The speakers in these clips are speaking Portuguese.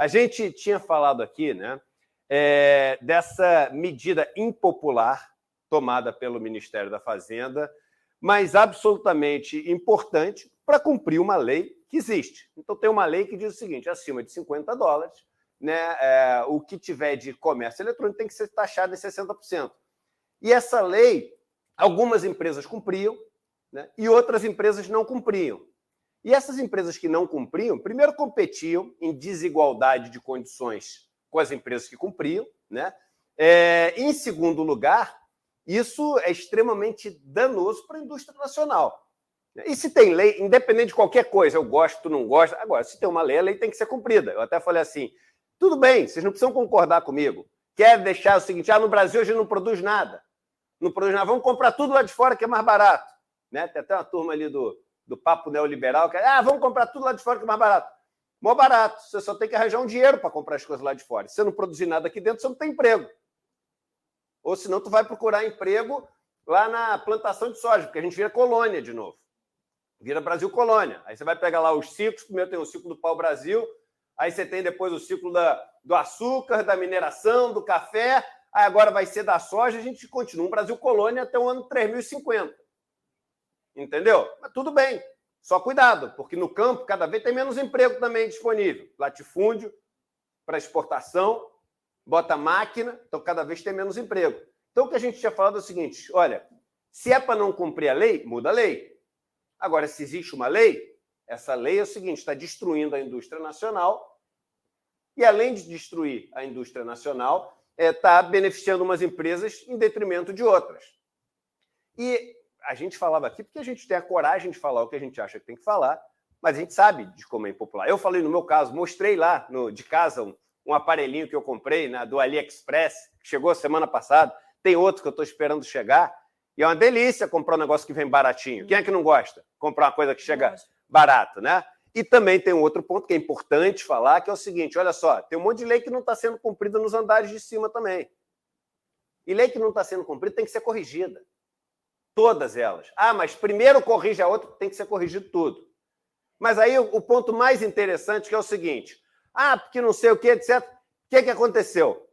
A gente tinha falado aqui, né, dessa medida impopular tomada pelo Ministério da Fazenda, mas absolutamente importante para cumprir uma lei que existe. Então, tem uma lei que diz o seguinte: acima de $50, né, o que tiver de comércio eletrônico tem que ser taxado em 60%. E essa lei, algumas empresas cumpriam, né, e outras empresas não cumpriam. E essas empresas que não cumpriam, primeiro competiam em desigualdade de condições com as empresas que cumpriam, né? Em segundo lugar, isso é extremamente danoso para a indústria nacional. E se tem lei, independente de qualquer coisa, eu gosto, tu não gosta, agora, se tem uma lei, a lei tem que ser cumprida. Eu até falei assim, tudo bem, vocês não precisam concordar comigo. Quer deixar o seguinte, no Brasil a gente não produz nada. Não produz nada, vamos comprar tudo lá de fora que é mais barato. Né? Tem até uma turma ali do papo neoliberal que vamos comprar tudo lá de fora que é mais barato. Mó barato, você só tem que arranjar um dinheiro para comprar as coisas lá de fora. Se você não produzir nada aqui dentro, você não tem emprego. Ou senão tu vai procurar emprego lá na plantação de soja, porque a gente vira colônia de novo. Vira Brasil colônia. Aí você vai pegar lá os ciclos, primeiro tem o ciclo do pau-brasil, aí você tem depois o ciclo do açúcar, da mineração, do café, aí agora vai ser da soja, a gente continua um Brasil colônia até o ano 3050. Entendeu? Mas tudo bem. Só cuidado, porque no campo cada vez tem menos emprego também disponível. Latifúndio para exportação, bota máquina, então cada vez tem menos emprego. Então o que a gente tinha falado é o seguinte, olha, se é para não cumprir a lei, muda a lei. Agora, se existe uma lei, essa lei é o seguinte, está destruindo a indústria nacional e, além de destruir a indústria nacional, está beneficiando umas empresas em detrimento de outras. E a gente falava aqui porque a gente tem a coragem de falar o que a gente acha que tem que falar, mas a gente sabe de como é impopular. Eu falei no meu caso, mostrei lá de casa um aparelhinho que eu comprei, né, do AliExpress, que chegou semana passada, tem outro que eu estou esperando chegar, e é uma delícia comprar um negócio que vem baratinho. Quem é que não gosta? Comprar uma coisa que chega barato, né? E também tem um outro ponto que é importante falar, que é o seguinte, olha só, tem um monte de lei que não está sendo cumprida nos andares de cima também. E lei que não está sendo cumprida tem que ser corrigida. Todas elas. Mas primeiro corrige a outra, tem que ser corrigido tudo. Mas aí o ponto mais interessante que é o seguinte, porque não sei o que, etc. O que aconteceu?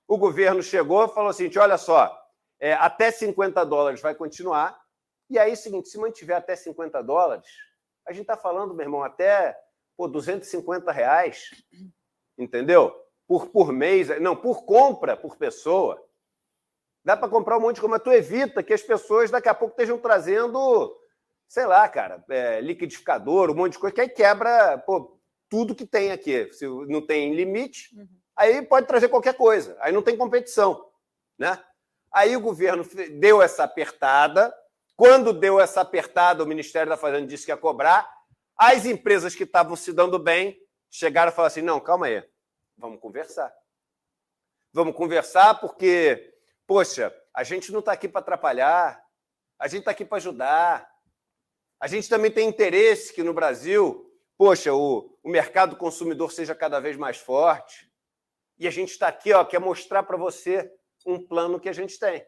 O governo chegou e falou assim, olha só, até $50 vai continuar, e aí é o seguinte, se mantiver até $50, a gente está falando, meu irmão, até R$250, entendeu? Por mês, não, por compra, por pessoa. Dá para comprar um monte de coisa, mas tu evita que as pessoas daqui a pouco estejam trazendo, sei lá, cara, liquidificador, um monte de coisa, que aí quebra tudo que tem aqui. Se não tem limite, aí pode trazer qualquer coisa, aí não tem competição, né? Aí o governo deu essa apertada. Quando deu essa apertada, o Ministério da Fazenda disse que ia cobrar. As empresas que estavam se dando bem chegaram e falaram assim, não, calma aí, vamos conversar. Vamos conversar porque, poxa, a gente não está aqui para atrapalhar, a gente está aqui para ajudar. A gente também tem interesse que no Brasil, poxa, o mercado consumidor seja cada vez mais forte. E a gente está aqui, quer mostrar para você um plano que a gente tem.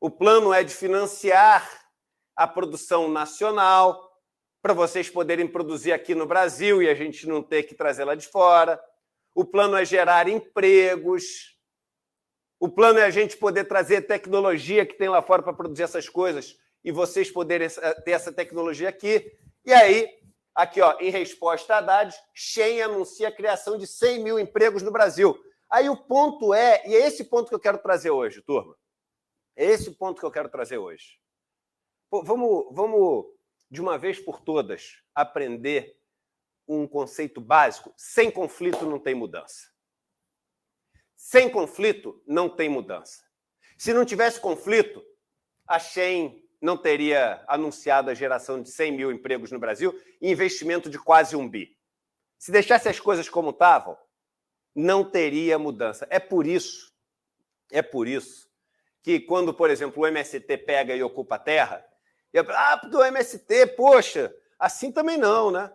O plano é de financiar a produção nacional para vocês poderem produzir aqui no Brasil e a gente não ter que trazer lá de fora. O plano é gerar empregos. O plano é a gente poder trazer tecnologia que tem lá fora para produzir essas coisas e vocês poderem ter essa tecnologia aqui. E aí, aqui, em resposta a Haddad, Shen anuncia a criação de 100 mil empregos no Brasil. Aí o ponto e é esse ponto que eu quero trazer hoje, turma. É esse ponto que eu quero trazer hoje. Vamos, de uma vez por todas, aprender um conceito básico. Sem conflito não tem mudança. Sem conflito não tem mudança. Se não tivesse conflito, a Shen não teria anunciado a geração de 100 mil empregos no Brasil e investimento de quase $1 bi. Se deixasse as coisas como estavam, não teria mudança. É por isso que quando, por exemplo, o MST pega e ocupa a terra, do MST, poxa, assim também não, né?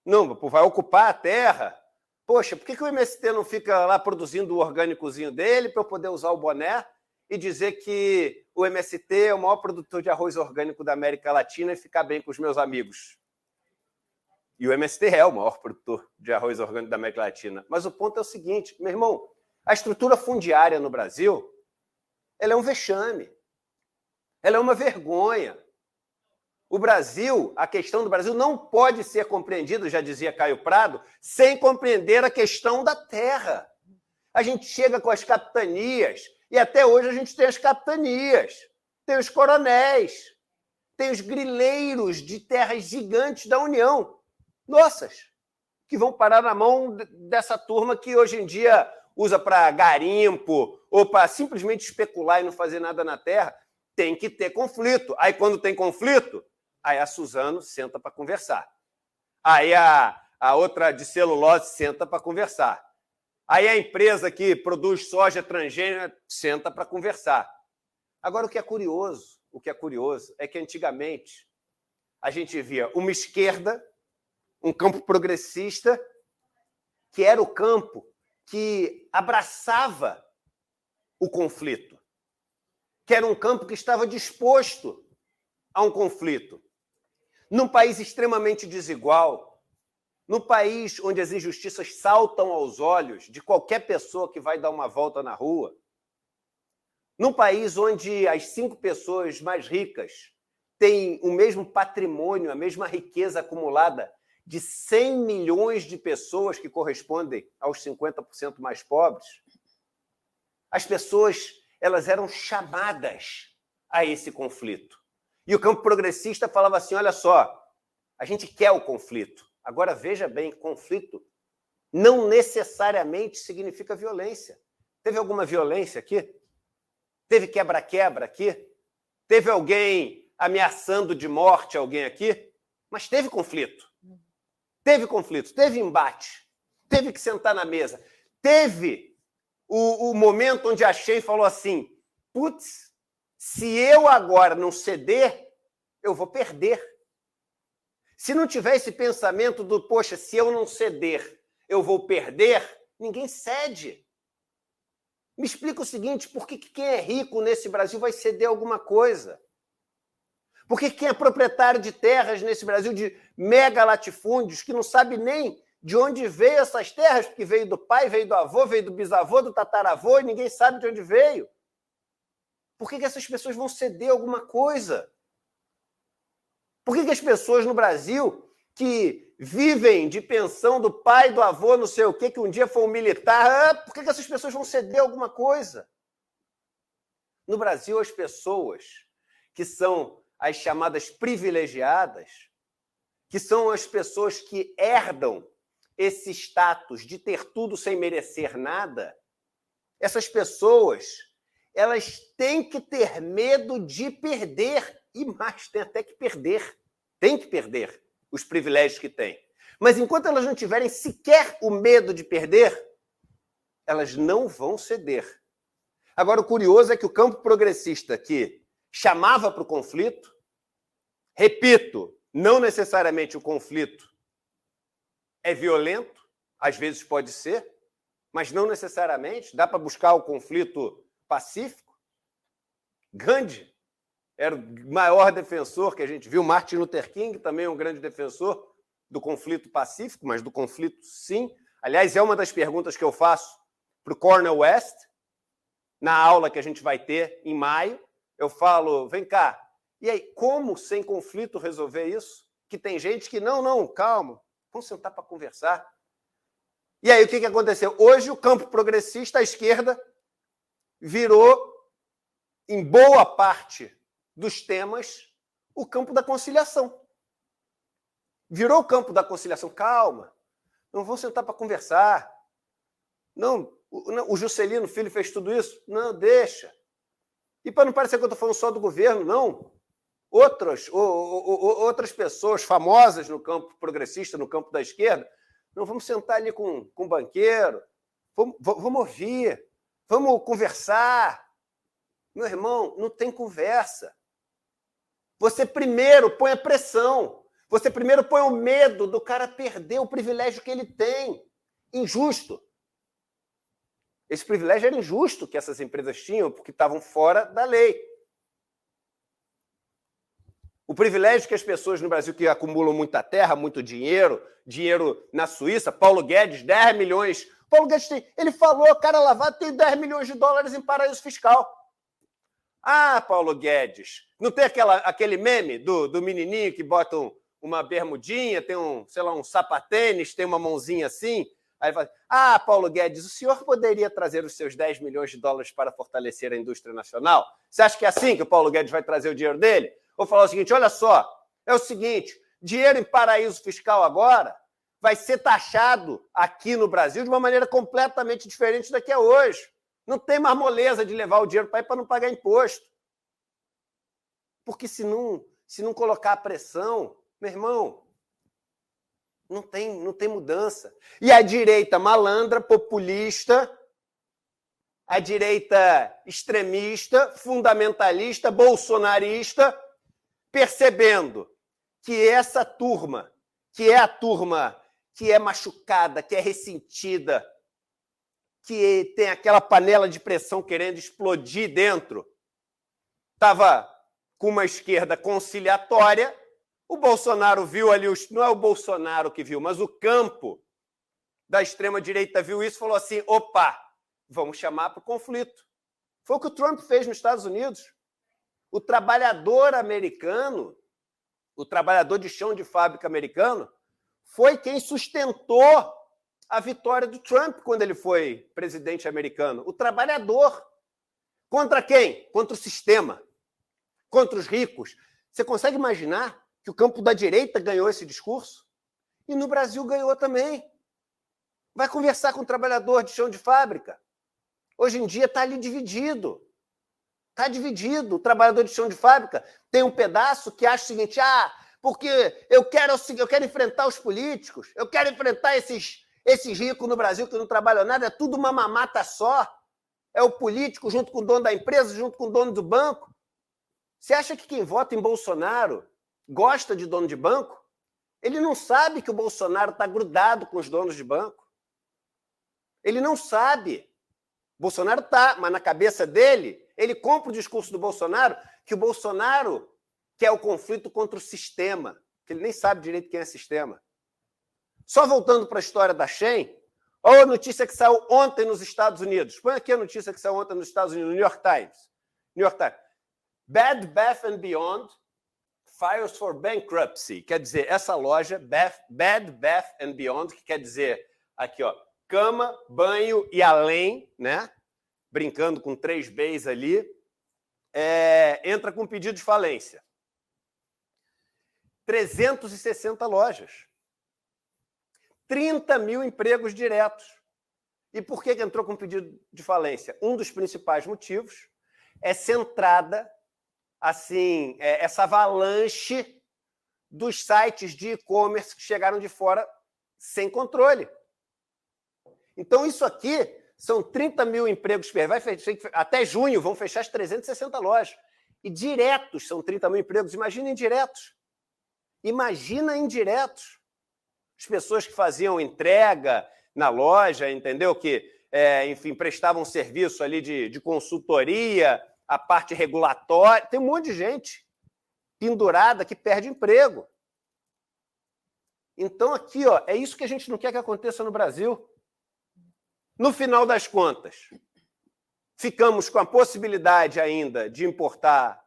Não, vai ocupar a terra. Poxa, por que o MST não fica lá produzindo o orgânicozinho dele para eu poder usar o boné e dizer que o MST é o maior produtor de arroz orgânico da América Latina e ficar bem com os meus amigos? E o MST é o maior produtor de arroz orgânico da América Latina. Mas o ponto é o seguinte, meu irmão, a estrutura fundiária no Brasil, ela é um vexame. Ela é uma vergonha. O Brasil, a questão do Brasil não pode ser compreendida, já dizia Caio Prado, sem compreender a questão da terra. A gente chega com as capitanias, e até hoje a gente tem as capitanias, tem os coronéis, tem os grileiros de terras gigantes da União, nossas, que vão parar na mão dessa turma que hoje em dia usa para garimpo ou para simplesmente especular e não fazer nada na terra. Tem que ter conflito. Aí, quando tem conflito, aí a Suzano senta para conversar. Aí a outra de celulose senta para conversar. Aí a empresa que produz soja transgênica senta para conversar. Agora, o que é curioso é que antigamente a gente via uma esquerda, um campo progressista, que era o campo que abraçava o conflito, que era um campo que estava disposto a um conflito. Num país extremamente desigual, num país onde as injustiças saltam aos olhos de qualquer pessoa que vai dar uma volta na rua, num país onde as 5 pessoas mais ricas têm o mesmo patrimônio, a mesma riqueza acumulada de 100 milhões de pessoas que correspondem aos 50% mais pobres, as pessoas elas eram chamadas a esse conflito. E o campo progressista falava assim, olha só, a gente quer o conflito. Agora, veja bem, conflito não necessariamente significa violência. Teve alguma violência aqui? Teve quebra-quebra aqui? Teve alguém ameaçando de morte alguém aqui? Mas teve conflito. Teve conflito, teve embate. Teve que sentar na mesa. Teve o momento onde a Shein falou assim, putz, se eu agora não ceder, eu vou perder. Se não tiver esse pensamento do, poxa, se eu não ceder, eu vou perder, ninguém cede. Me explica o seguinte, por que quem é rico nesse Brasil vai ceder alguma coisa? Por que quem é proprietário de terras nesse Brasil, de mega latifúndios, que não sabe nem de onde veio essas terras, porque veio do pai, veio do avô, veio do bisavô, do tataravô, e ninguém sabe de onde veio? Por que essas pessoas vão ceder alguma coisa? Por que as pessoas no Brasil que vivem de pensão do pai, do avô, não sei o quê, que um dia foi um militar, por que essas pessoas vão ceder alguma coisa? No Brasil, as pessoas que são as chamadas privilegiadas, que são as pessoas que herdam esse status de ter tudo sem merecer nada, essas pessoas, elas têm que ter medo de perder, e mais, tem até que perder. Tem que perder os privilégios que têm. Mas enquanto elas não tiverem sequer o medo de perder, elas não vão ceder. Agora, o curioso é que o campo progressista que chamava para o conflito, repito, não necessariamente o conflito é violento, às vezes pode ser, mas não necessariamente, dá para buscar o conflito pacífico. Gandhi era o maior defensor que a gente viu, Martin Luther King também é um grande defensor do conflito pacífico, mas do conflito sim. Aliás, é uma das perguntas que eu faço para o Cornel West, na aula que a gente vai ter em maio. Eu falo, vem cá, e aí, como sem conflito resolver isso? Que tem gente que, não, calma, vamos sentar para conversar. E aí, o que aconteceu? Hoje, o campo progressista, a esquerda, virou, em boa parte dos temas, o campo da conciliação. Virou o campo da conciliação. Calma, não vamos sentar para conversar. Não, o Juscelino Filho fez tudo isso? Não, deixa. E para não parecer que eu estou falando só do governo, não. Outras pessoas famosas no campo progressista, no campo da esquerda, não, vamos sentar ali com o banqueiro, vamos ouvir, vamos conversar. Meu irmão, não tem conversa. Você primeiro põe a pressão, você primeiro põe o medo do cara perder o privilégio que ele tem. Injusto. Esse privilégio era injusto que essas empresas tinham, porque estavam fora da lei. O privilégio que as pessoas no Brasil que acumulam muita terra, muito dinheiro, dinheiro na Suíça, Paulo Guedes, 10 milhões. Paulo Guedes ele falou, cara lavado, tem 10 milhões de dólares em paraíso fiscal. Ah, Paulo Guedes, não tem aquele meme do menininho que bota uma bermudinha, tem sei lá, um sapatênis, tem uma mãozinha assim? Aí fala, Paulo Guedes, o senhor poderia trazer os seus 10 milhões de dólares para fortalecer a indústria nacional? Você acha que é assim que o Paulo Guedes vai trazer o dinheiro dele? Vou falar o seguinte, olha só, é o seguinte, dinheiro em paraíso fiscal agora vai ser taxado aqui no Brasil de uma maneira completamente diferente da que é hoje. Não tem mais moleza de levar o dinheiro para ir para não pagar imposto. Porque se não colocar a pressão, meu irmão, não tem mudança. E a direita malandra, populista, a direita extremista, fundamentalista, bolsonarista, percebendo que essa turma, que é a turma que é machucada, que é ressentida, que tem aquela panela de pressão querendo explodir dentro, estava com uma esquerda conciliatória, o Bolsonaro viu ali, não é o Bolsonaro que viu, mas o campo da extrema-direita viu isso e falou assim, opa, vamos chamar para o conflito. Foi o que o Trump fez nos Estados Unidos. O trabalhador americano, o trabalhador de chão de fábrica americano, foi quem sustentou a vitória do Trump quando ele foi presidente americano. O trabalhador. Contra quem? Contra o sistema. Contra os ricos. Você consegue imaginar que o campo da direita ganhou esse discurso? E no Brasil ganhou também. Vai conversar com o trabalhador de chão de fábrica. Hoje em dia está ali dividido. Está dividido. O trabalhador de chão de fábrica tem um pedaço que acha o seguinte, porque eu quero enfrentar os políticos, eu quero enfrentar esses ricos no Brasil que não trabalham nada, é tudo uma mamata só. É o político junto com o dono da empresa, junto com o dono do banco. Você acha que quem vota em Bolsonaro gosta de dono de banco? Ele não sabe que o Bolsonaro está grudado com os donos de banco. Ele não sabe. Bolsonaro está, mas na cabeça dele, ele compra o discurso do Bolsonaro, que o Bolsonaro quer o conflito contra o sistema, que ele nem sabe direito quem é sistema. Só voltando para a história da Shein, olha a notícia que saiu ontem nos Estados Unidos. Põe aqui a notícia que saiu ontem nos Estados Unidos, no New York Times. New York Times. Bed Bath & Beyond files for bankruptcy. Quer dizer, essa loja, Bed Bath & Beyond, que quer dizer, aqui, ó, cama, banho e além, né? Brincando com 3 Bs ali, entra com pedido de falência. 360 lojas. 30 mil empregos diretos. E por que entrou com pedido de falência? Um dos principais motivos é centrada, assim, essa avalanche dos sites de e-commerce que chegaram de fora sem controle. Então, isso aqui são 30 mil empregos. Até junho vão fechar as 360 lojas. E diretos são 30 mil empregos. Imagina indiretos. Imagina indiretos. As pessoas que faziam entrega na loja, entendeu? Que, enfim, prestavam serviço ali de consultoria, a parte regulatória. Tem um monte de gente pendurada que perde emprego. Então, aqui, ó, é isso que a gente não quer que aconteça no Brasil. No final das contas, ficamos com a possibilidade ainda de importar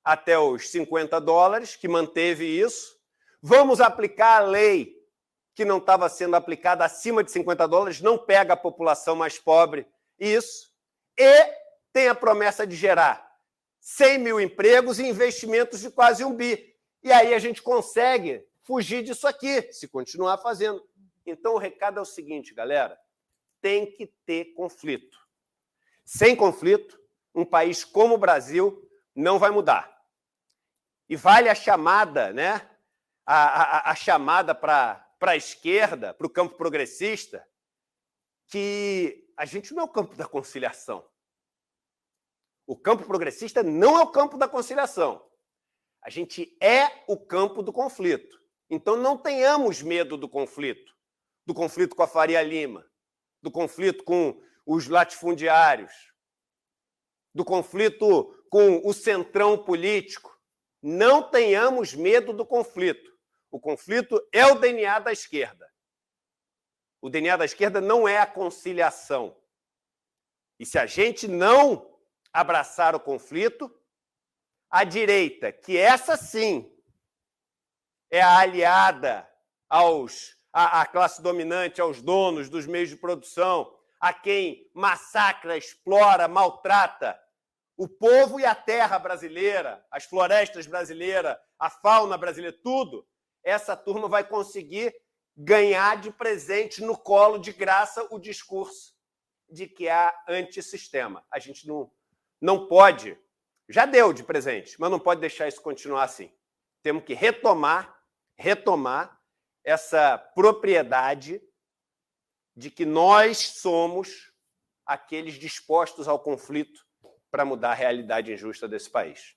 até os 50 dólares, que manteve isso. Vamos aplicar a lei que não estava sendo aplicada acima de 50 dólares, não pega a população mais pobre, isso. E tem a promessa de gerar 100 mil empregos e investimentos de quase 1 bi. E aí a gente consegue fugir disso aqui, se continuar fazendo. Então o recado é o seguinte, galera. Tem que ter conflito. Sem conflito, um país como o Brasil não vai mudar. E vale a chamada, né? A chamada para a esquerda, para o campo progressista, que a gente não é o campo da conciliação. O campo progressista não é o campo da conciliação. A gente é o campo do conflito. Então não tenhamos medo do conflito com a Faria Lima, do conflito com os latifundiários, do conflito com o centrão político. Não tenhamos medo do conflito. O conflito é o DNA da esquerda. O DNA da esquerda não é a conciliação. E se a gente não abraçar o conflito, a direita, que essa sim é a aliada à classe dominante, aos donos dos meios de produção, a quem massacra, explora, maltrata o povo e a terra brasileira, as florestas brasileiras, a fauna brasileira, tudo, essa turma vai conseguir ganhar de presente no colo de graça o discurso de que há antissistema. A gente não pode, já deu de presente, mas não pode deixar isso continuar assim. Temos que retomar essa propriedade de que nós somos aqueles dispostos ao conflito para mudar a realidade injusta desse país.